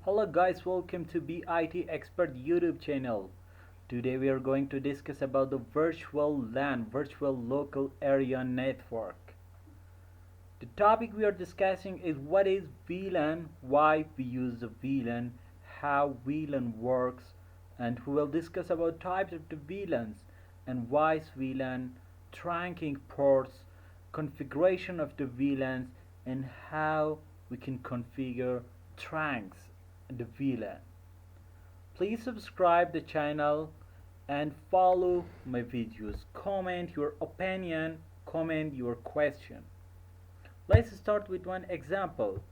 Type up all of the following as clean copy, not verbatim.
Hello guys, welcome to BeITexpert YouTube channel. Today we are going to discuss about the virtual LAN, virtual local area network. The topic we are discussing is what is VLAN, why we use the VLAN, how VLAN works, and we will discuss about types of the VLANs and why is VLAN, trunking ports, configuration of the VLANs, and how we can configure trunks the VLAN. Please subscribe the channel and follow my videos. Comment your opinion, comment your question. Let's start with one example.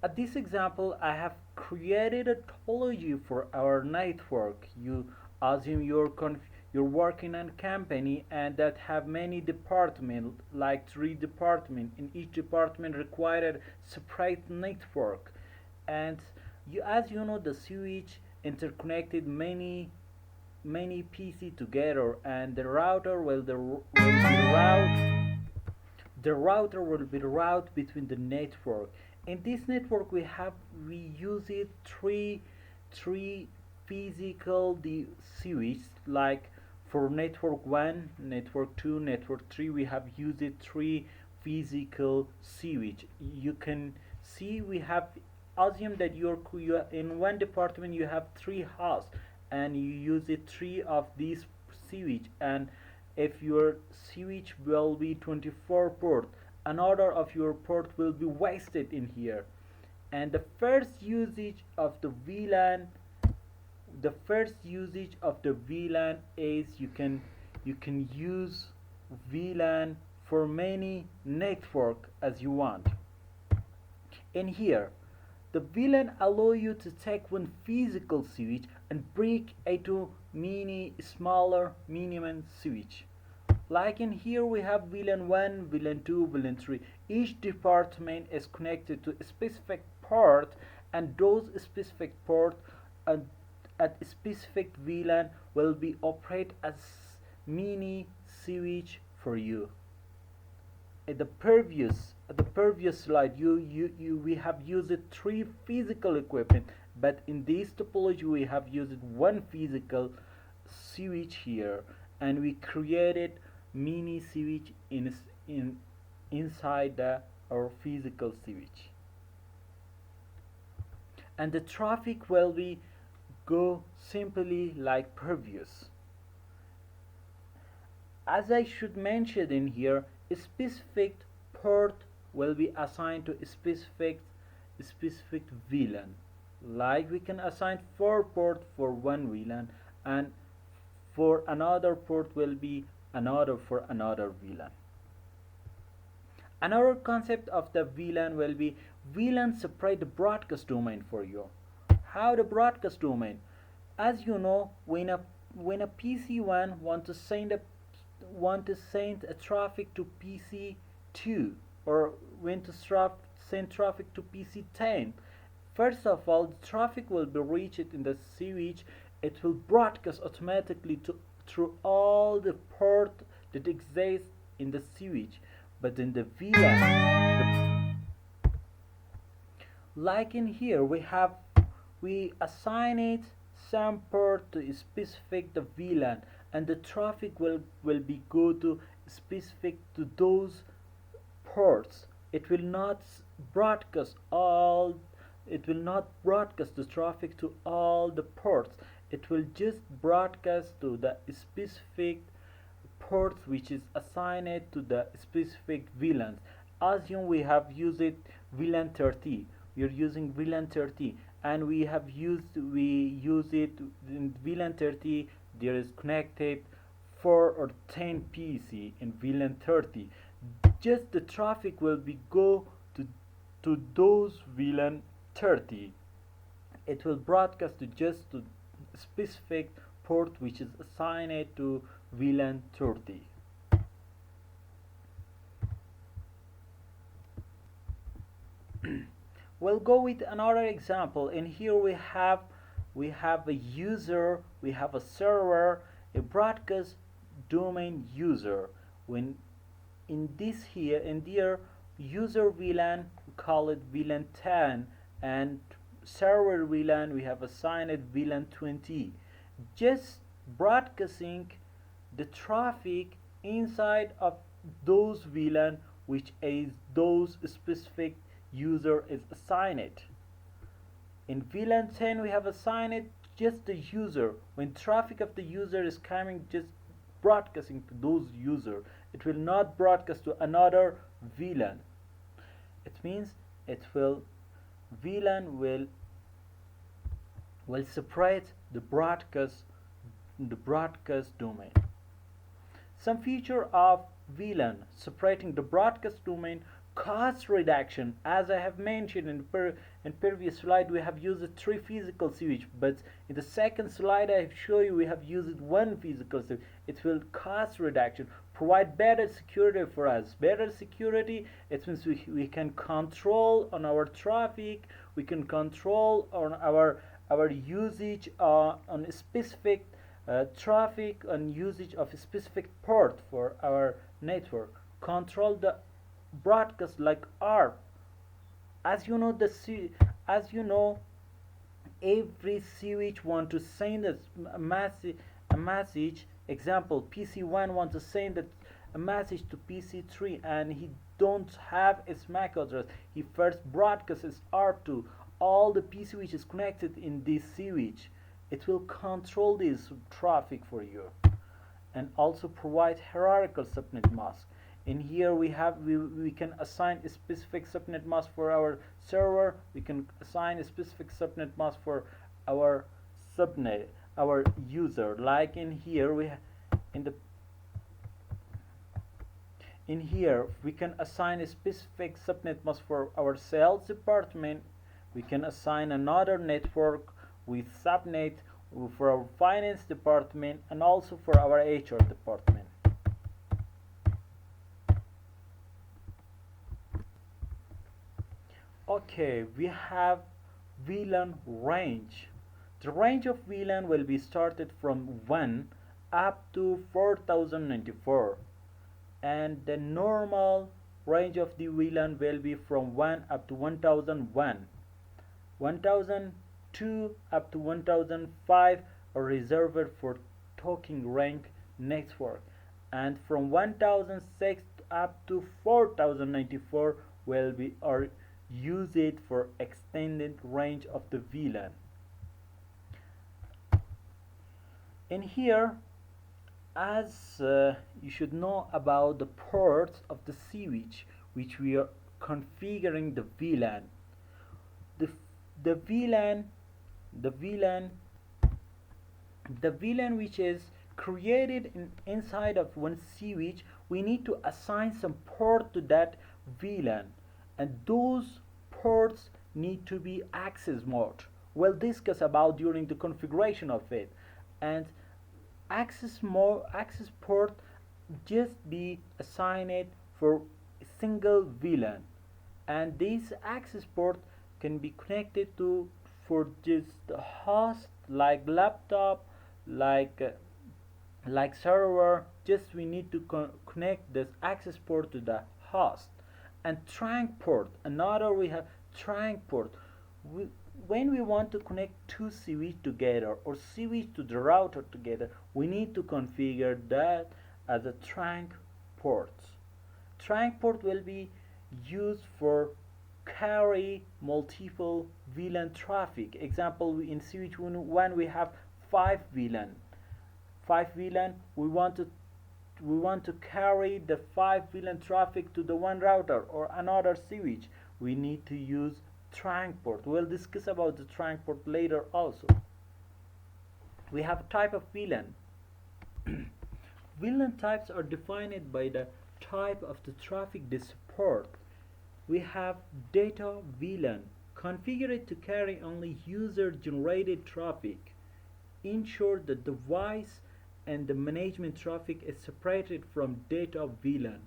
At this example, I have created a topology for our network. You assume you're working on a company and that have many departments, like 3 departments. In each department required separate network, and as you know, the switch interconnected many PC together, and the router will be route between the network. In this network we use it three physical the switch, like for network 1, network 2, network 3. We have used it 3 physical switch. You can see we have assume that you are in one department you have 3 hosts and you use it 3 of these switch, and if your switch will be 24 port, another of your port will be wasted in here. And the first usage of the VLAN is you can use VLAN for many network as you want. In here, the VLAN allow you to take one physical switch and break into many smaller minimum switch. Like in here we have VLAN 1, VLAN 2, VLAN 3. Each department is connected to a specific port, and those specific port at specific VLAN will be operate as mini switch for you. At the previous slide, we have used 3 physical equipment, but in this topology we have used 1 physical switch here, and we created mini switch inside our physical switch, and the traffic will be go simply like previous. As I should mention in here, a specific port will be assigned to a specific VLAN. Like we can assign 4 port for one VLAN, and for another port will be another for another VLAN. Another concept of the VLAN will be VLAN separate the broadcast domain for you. How the broadcast domain? As you know, when a PC1 want to send a traffic to PC2, or when to send traffic to PC10, first of all the traffic will be reached in the switch. It will broadcast automatically through all the port that exist in the switch. But in the VLAN, like in here, we assign it some port to specific the VLAN, and the traffic will be go to specific to those ports. It will not broadcast the traffic to all the ports. It will just broadcast to the specific ports which is assigned to the specific VLANs. Assume we have used VLAN 30. We are using VLAN 30, and we use it in VLAN 30. There is connected 4 or 10 PC in VLAN 30. Just the traffic will be go to those VLAN 30. It will broadcast to just to specific port which is assigned to VLAN 30. We'll go with another example. In here we have a user, we have a server, a broadcast domain user. When in this here, in their user VLAN, call it VLAN 10, and server VLAN we have assigned it VLAN 20. Just broadcasting the traffic inside of those VLAN which is those specific user is assigned. In VLAN 10 we have assigned just the user. When traffic of the user is coming, just broadcasting to those user, it will not broadcast to another VLAN. It means it will VLAN will separate the broadcast domain. Some feature of VLAN separating the broadcast domain: cost reduction. As I have mentioned in previous slide, we have used 3 physical switch, but in the second slide I have shown you we have used 1 physical switch. It will cost reduction, provide better security for us. Better security, it means we can control on our traffic, we can control on our usage on specific traffic and usage of a specific port for our network. Control the broadcast like ARP. As you know, every switch want to send a message. Example, PC1 wants to send a message to PC3, and he don't have its MAC address. He first broadcasts ARP to all the PC which is connected in this switch. It will control this traffic for you, and also provide hierarchical subnet mask. In here we can assign a specific subnet mask for our server. We can assign a specific subnet mask for our user. Like in here in here we can assign a specific subnet mask for our sales department. We can assign another network with subnet for our finance department, and also for our HR department. Okay, we have VLAN range. The range of VLAN will be started from 1 up to 4094, and the normal range of the VLAN will be from 1 up to 1001. 1002 up to 1005 are reserved for talking rank network, and from 1006 up to 4094 will be use it for extended range of the VLAN. In here, as you should know about the ports of the switch which we are configuring the VLAN. The VLAN which is created inside of one switch, we need to assign some port to that VLAN, and those ports need to be access mode. We'll discuss about during the configuration of it. And access port just be assigned for a single VLAN, and this access port can be connected to for just the host, like laptop, like server. Just we need to connect this access port to the host. And trunk port, another we have trunk port. When we want to connect 2 switch together or switch to the router together, we need to configure that as a trunk port. Trunk port will be used for carry multiple VLAN traffic. Example, in switch 1 we have 5 VLAN. We want to carry the 5 VLAN traffic to the one router or another switch. We need to use trunk port. We'll discuss about the trunk port later also. We have type of VLAN. VLAN types are defined by the type of the traffic they support. We have data VLAN, configured to carry only user-generated traffic. Ensure the device and the management traffic is separated from data VLAN.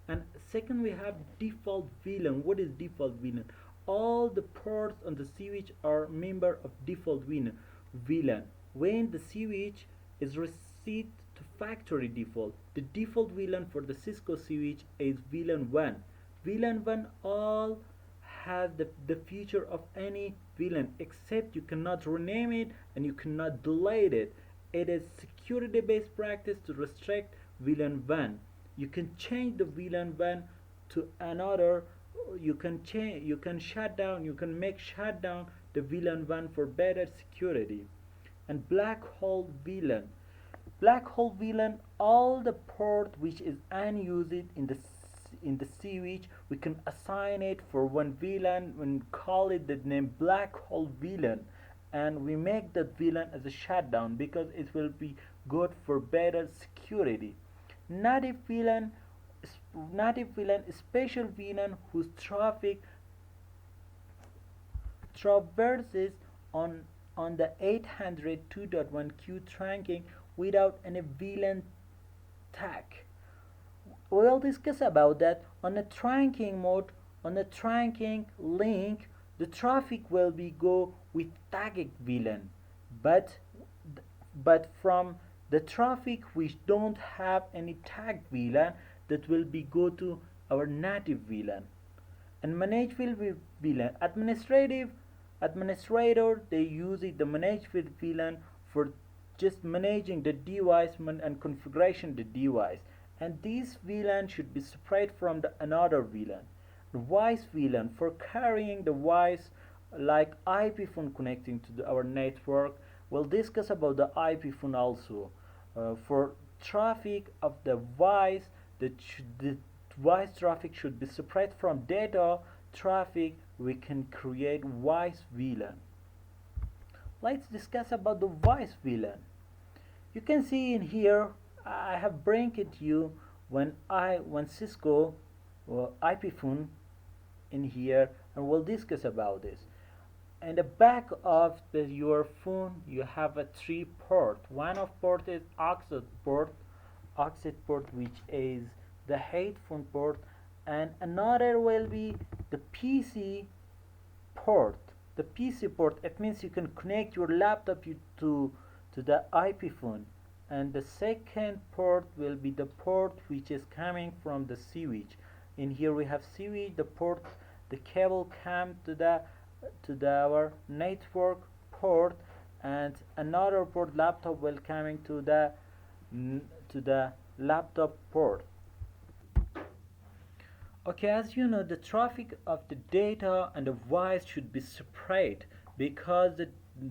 And second, we have default VLAN. What is default VLAN? All the ports on the switch are member of default VLAN. When the switch is received to factory default, the default VLAN for the Cisco switch is VLAN 1. VLAN 1 all has the feature of any VLAN, except you cannot rename it and you cannot delete it. It is security based practice to restrict VLAN 1. You can change the VLAN 1 to another. You can change, you can shut down, you can make shut down the VLAN 1 for better security. And black hole VLAN. Black hole VLAN, all the port which is unused in the switch, we can assign it for one VLAN and call it the name black hole VLAN, and we make that VLAN as a shutdown because it will be good for better security. Native VLAN, special VLAN whose traffic traverses on the 802.1q trunking without any VLAN tag. We'll discuss about that. On a trunking mode, on a trunking link, the traffic will be go with tagged VLAN, but from the traffic which don't have any tagged VLAN, that will be go to our native VLAN. And managed VLAN, administrator, they use it, the managed VLAN, for just managing the device and configuration the device. And this VLAN should be separate from the another VLAN. Voice VLAN for carrying the voice, like IP phone connecting to our network. We'll discuss about the IP phone also. For traffic of the voice, the voice traffic should be separate from data traffic. We can create voice VLAN. Let's discuss about the voice VLAN. You can see in here I have bring it you when Cisco IP phone in here, and we'll discuss about this. In the back of your phone you have a 3 port. One of port is aux port, which is the headphone port, and another will be the PC port. The PC port, it means you can connect your laptop to the IP phone. And the second port will be the port which is coming from the switch. In here we have switch, the port, the cable come to our network port, and another port laptop will coming to the laptop port. Okay, as you know, the traffic of the data and the voice should be separate, because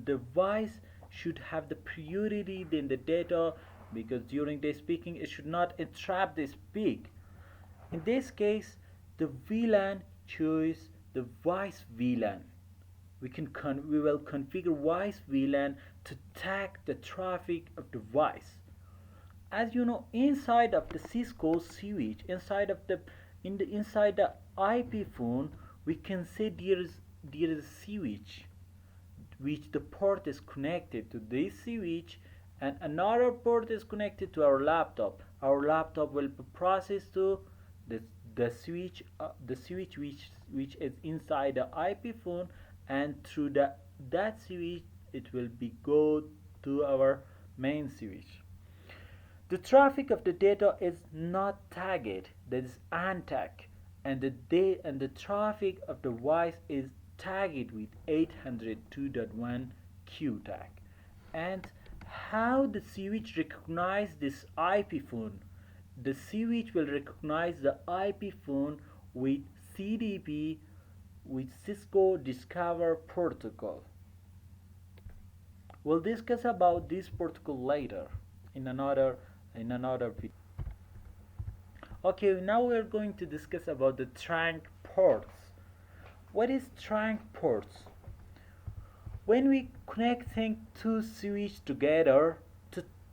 the voice should have the priority than the data, because during the speaking it should not interrupt the speak. In this case, the VLAN choose the voice VLAN. We will configure voice VLAN to tag the traffic of the voice. As you know, inside of the Cisco switch, inside the IP phone, we can say there is a switch which the port is connected to this switch, and another port is connected to our laptop. Our laptop will be processed to the switch which is inside the IP phone, and through that switch it will be go to our main switch. The traffic of the data is not tagged, that is untagged, and the traffic of the voice is tagged with 802.1q tag. And how the switch recognize this IP phone? The switch will recognize the IP phone with CDP, with Cisco Discover protocol. We'll discuss about this protocol later in another video. Okay, now we're going to discuss about the trunk ports. What is trunk ports? When we connecting two switches together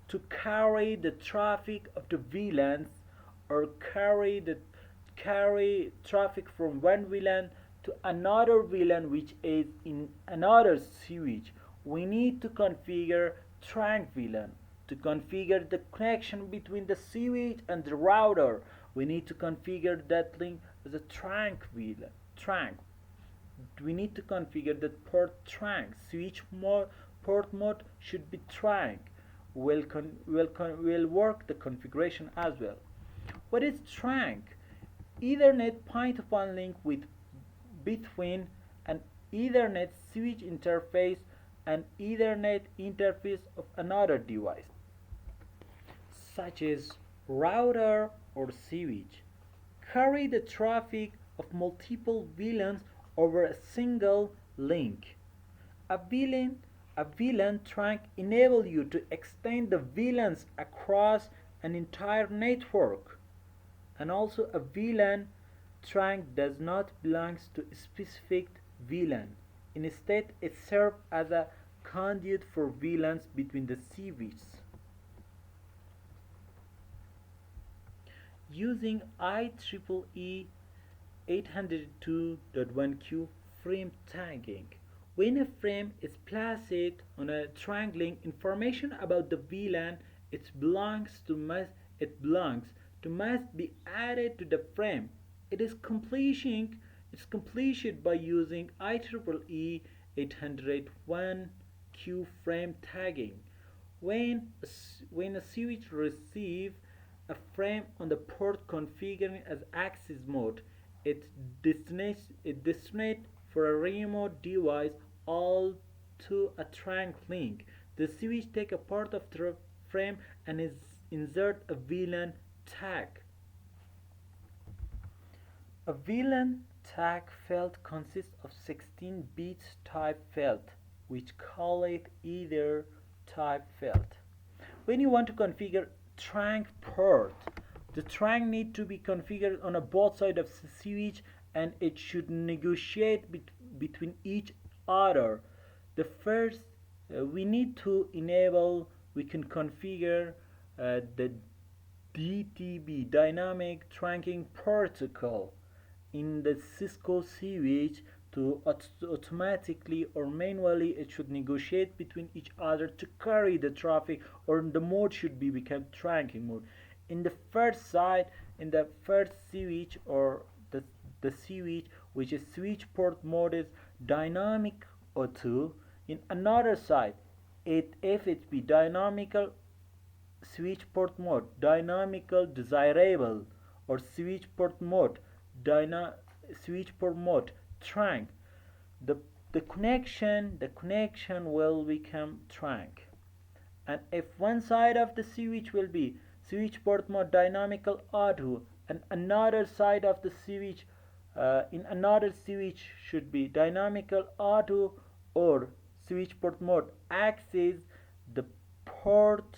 to carry the traffic of the VLANs, or carry traffic from one VLAN to another VLAN which is in another switch, we need to configure trunk VLAN. To configure the connection between the switch and the router, we need to configure that link as a trunk VLAN. We need to configure the port trunk. Switch mode, port mode should be trunk. We'll work the configuration as well. What is trunk? Ethernet point-to-point link with between an Ethernet switch interface and Ethernet interface of another device, such as router or switch, carry the traffic of multiple VLANs over a single link. A VLAN, a VLAN trunk enables you to extend the VLANs across an entire network. And also a VLAN trunk does not belong to a specific VLAN. Instead, it serves as a conduit for VLANs between the switches. Using IEEE 802.1q frame tagging. When a frame is placed on a trunk link, information about the VLAN it belongs to must be added to the frame. It's completed by using IEEE 801q frame tagging. When a switch receives a frame on the port configured as access mode, it destinates for a remote device all to a trunk link. The switch takes a part of the frame and insert a VLAN tag. A VLAN tag field consists of 16 bits type field, which call it either type field. When you want to configure trunk port, the trunk need to be configured on both sides of the switch, and it should negotiate between each other. The first we need to enable, we can configure the DTP, dynamic trunking protocol, in the Cisco switch to automatically or manually it should negotiate between each other to carry the traffic, or the mode should be become trunking mode. In the first side, in the first switch, or the switch which is switch port mode is dynamic O2. In another side, if it be dynamical switch port mode, dynamical desirable, or switch port mode, switch port mode trunk, the connection will become trunk. And if one side of the switch will be switch port mode dynamical auto, and another side of the switch in another switch should be dynamical auto or switch port mode access, the port,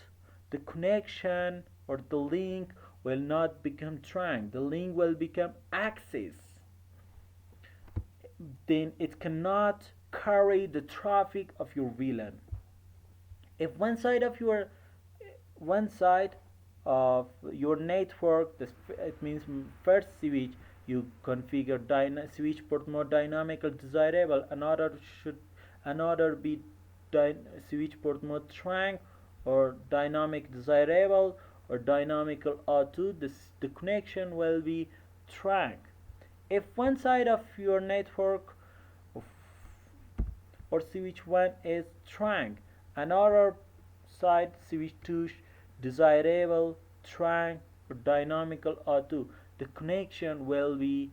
the connection or the link will not become trunk, the link will become access. Then it cannot carry the traffic of your VLAN. If one side of your network, it means first switch you configure switch port mode dynamical desirable, another be switch port mode trunk or dynamic desirable or dynamical auto, the connection will be trunk. If one side of your network or switch 1 is trunk, another side switch 2 desirable, trunk or dynamical auto, the connection will be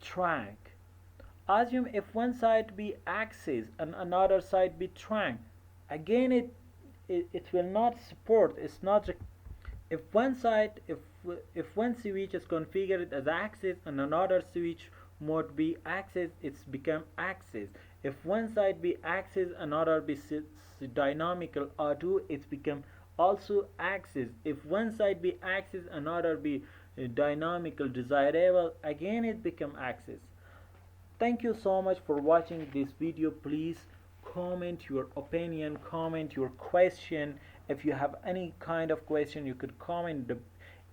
trunk. Assume if one side be access and another side be trunk, again it will not support, it's not. If one switch is configured as access and another switch mode be access, it's become access. If one side be access, another be dynamical auto, it's become also access. If one side be access, another be dynamical desirable, again it become access. Thank you so much for watching this video. Please comment your opinion, comment your question. If you have any kind of question, you could comment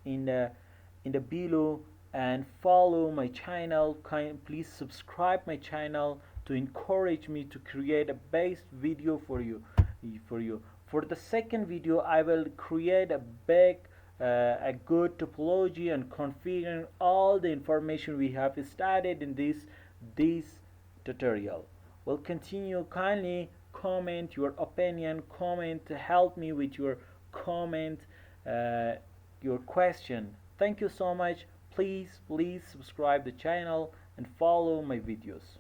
in the below, and follow my channel. Please subscribe my channel to encourage me to create a best video for you. For the second video, I will create a good topology and configuring all the information we have studied in this tutorial. We'll continue. Kindly comment your opinion, comment to help me with your comment, your question. Thank you so much. Please subscribe the channel. and follow my videos.